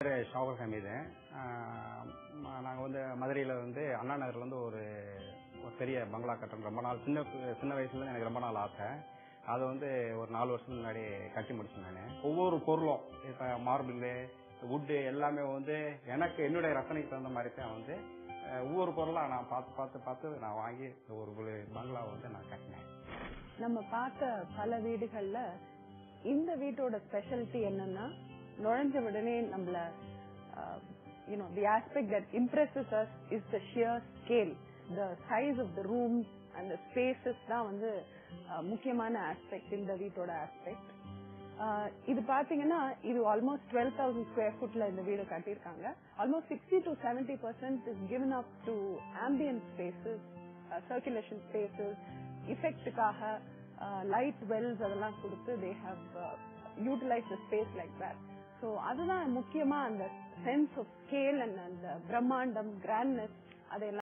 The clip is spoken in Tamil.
பேர் ஷாவுல் ஹமீது. நாங்கள் வந்து மதுரையில் வந்து அண்ணா நகரில் வந்து ஒரு பெரிய பங்களா கட்டணும். ரொம்ப நாள் சின்ன வயசுலேருந்து எனக்கு ரொம்ப நாள் ஆசை. அதை வந்து ஒரு 4 வருஷத்துக்கு முன்னாடி கட்டி முடிச்சேன் நான். ஒவ்வொரு பொருளும் இப்போ மார்பிள், வுட்டு எல்லாமே வந்து எனக்கு என்னுடைய ரசனைக்கு தகுந்த மாதிரி தான் வந்து ஒவ்வொரு பொருளாக நான் பார்த்து நான் வாங்கி ஒரு பங்களாவை வந்து நான் கட்டினேன். நம்ம பார்த்த பல வீடுகள்ல இந்த வீட்டோட ஸ்பெஷாலிட்டி என்னன்னா, நுழைஞ்ச உடனே நம்மள the aspect that impresses us is the sheer scale, the size of the rooms and the spaces தான் வந்து முக்கியமான ஆஸ்பெக்ட் இந்த வீட்டோட ஆஸ்பெக்ட். இது பாத்தீங்கன்னா இது ஆல்மோஸ்ட் 12,000 ஸ்கொயர் ஃபுட்ல இந்த வீடு கட்டியிருக்காங்க. Almost 60 to 70% is given up to ambient spaces, circulation spaces, effectக்காக லைட் வெல்ஸ் அதெல்லாம் கொடுத்து they have utilized the space like that. So அதுதான் முக்கியமா அந்த சென்ஸ் ஆஃப் ஸ்கேல் அண்ட் அந்த பிரம்மாண்டம், கிராண்ட்னஸ் அதெல்லாம்